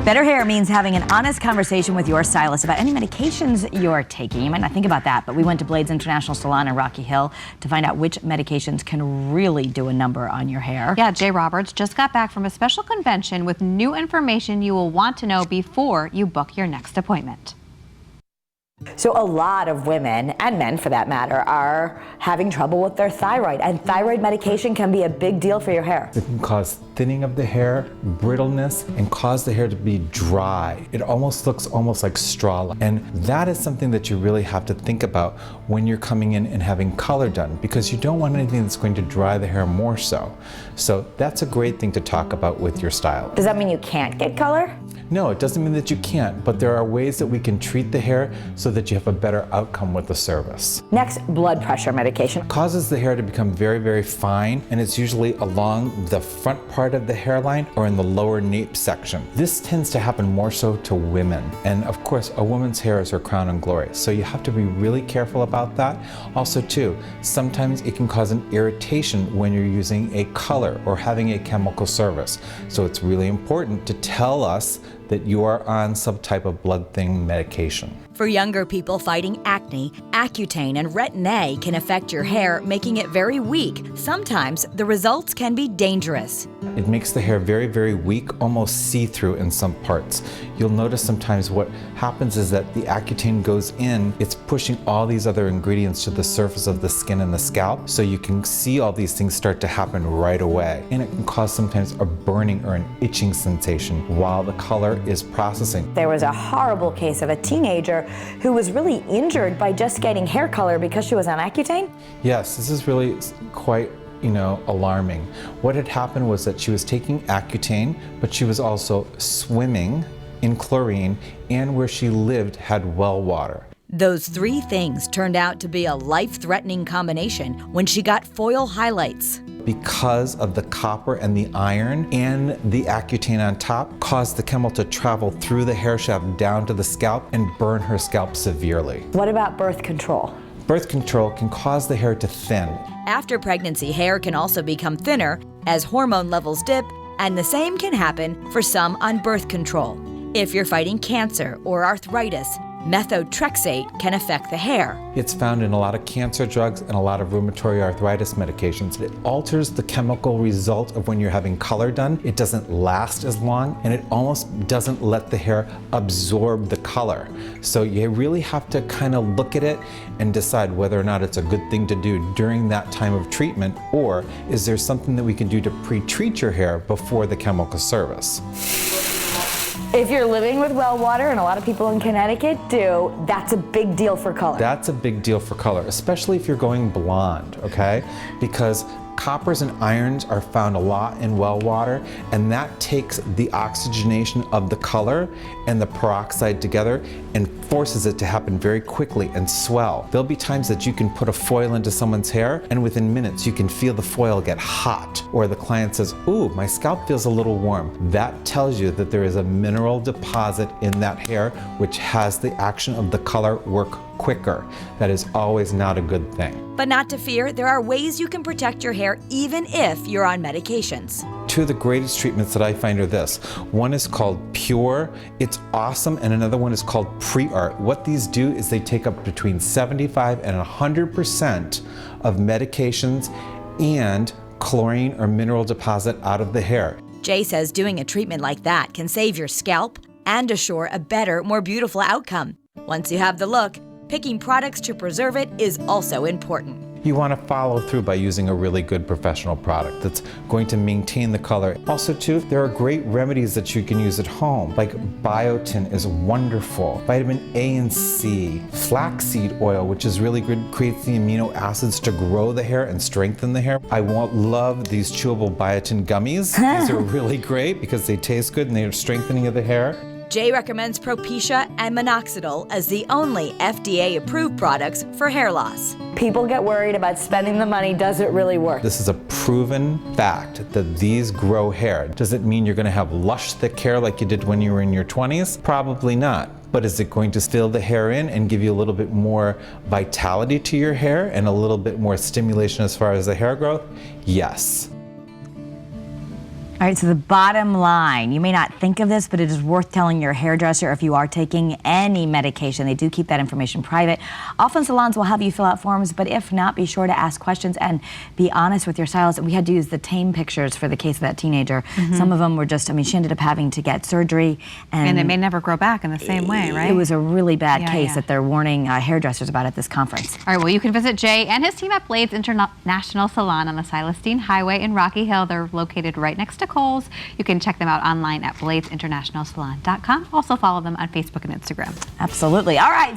Better hair means having an honest conversation with your stylist about any medications you're taking. You might not think about that, but we went to Blades International Salon in Rocky Hill to find out which medications can really do a number on your hair. Yeah, Jay Roberts just got back from a special convention with new information you will want to know before you book your next appointment. So a lot of women, and men for that matter, are having trouble with their thyroid, and thyroid medication can be a big deal for your hair. It can cause thinning of the hair, brittleness, and cause the hair to be dry. It almost looks like straw. And that is something that you really have to think about when you're coming in and having color done, because you don't want anything that's going to dry the hair more so. So that's a great thing to talk about with your stylist. Does that mean you can't get color? No, it doesn't mean that you can't, but there are ways that we can treat the hair so that you have a better outcome with the service. Next, blood pressure medication. It causes the hair to become very, very fine, and it's usually along the front part of the hairline or in the lower nape section. This tends to happen more so to women. And of course, a woman's hair is her crown and glory, so you have to be really careful about that. Also too, sometimes it can cause an irritation when you're using a color or having a chemical service. So it's really important to tell us that you are on some type of blood thinning medication. For younger people fighting acne, Accutane and Retin-A can affect your hair, making it very weak. Sometimes the results can be dangerous. It makes the hair very, very weak, almost see-through in some parts. You'll notice sometimes what happens is that the Accutane goes in, it's pushing all these other ingredients to the surface of the skin and the scalp, so you can see all these things start to happen right away. And it can cause sometimes a burning or an itching sensation while the color is processing. There was a horrible case of a teenager who was really injured by just getting hair color because she was on Accutane? Yes, this is really quite alarming. What had happened was that she was taking Accutane, but she was also swimming in chlorine, and where she lived had well water. Those three things turned out to be a life-threatening combination when she got foil highlights. Because of the copper and the iron and the Accutane on top caused the chemical to travel through the hair shaft down to the scalp and burn her scalp severely. What about birth control? Birth control can cause the hair to thin. After pregnancy, hair can also become thinner as hormone levels dip, and the same can happen for some on birth control. If you're fighting cancer or arthritis, methotrexate can affect the hair. It's found in a lot of cancer drugs and a lot of rheumatoid arthritis medications. It alters the chemical result of when you're having color done. It doesn't last as long, and it almost doesn't let the hair absorb the color. So you really have to kind of look at it and decide whether or not it's a good thing to do during that time of treatment, or is there something that we can do to pre-treat your hair before the chemical service. If you're living with well water, and a lot of people in Connecticut do, that's a big deal for color. That's a big deal for color, especially if you're going blonde, okay? Because coppers and irons are found a lot in well water, and that takes the oxygenation of the color and the peroxide together and forces it to happen very quickly and swell. There'll be times that you can put a foil into someone's hair, and within minutes you can feel the foil get hot, or the client says, ooh, my scalp feels a little warm. That tells you that there is a mineral deposit in that hair which has the action of the color work quicker. That is always not a good thing. But not to fear, there are ways you can protect your hair even if you're on medications. Two of the greatest treatments that I find are this. One is called Pure, it's awesome, and another one is called Pre-Art. What these do is they take up between 75 and 100% of medications and chlorine or mineral deposit out of the hair. Jay says doing a treatment like that can save your scalp and assure a better, more beautiful outcome. Once you have the look, picking products to preserve it is also important. You want to follow through by using a really good professional product that's going to maintain the color. Also too, there are great remedies that you can use at home, like biotin is wonderful, vitamin A and C, flaxseed oil, which is really good, creates the amino acids to grow the hair and strengthen the hair. I love these chewable biotin gummies. These are really great because they taste good and they're strengthening of the hair. Jay recommends Propecia and Minoxidil as the only FDA-approved products for hair loss. People get worried about spending the money. Does it really work? This is a proven fact that these grow hair. Does it mean you're going to have lush, thick hair like you did when you were in your 20s? Probably not. But is it going to fill the hair in and give you a little bit more vitality to your hair and a little bit more stimulation as far as the hair growth? Yes. All right, so the bottom line, you may not think of this, but it is worth telling your hairdresser if you are taking any medication. They do keep that information private. Often salons will have you fill out forms, but if not, be sure to ask questions and be honest with your stylist. We had to use the tame pictures for the case of that teenager. Some of them were just, I mean, she ended up having to get surgery. And it may never grow back in the same way, right? It was a really bad Yeah, case yeah. that they're warning hairdressers about at this conference. All right, well, you can visit Jay and his team at Blades International Salon on the Silestine Highway in Rocky Hill. They're located right next to Kohl's. You can check them out online at bladesinternationalsalon.com. Also follow them on Facebook and Instagram. Absolutely. All right.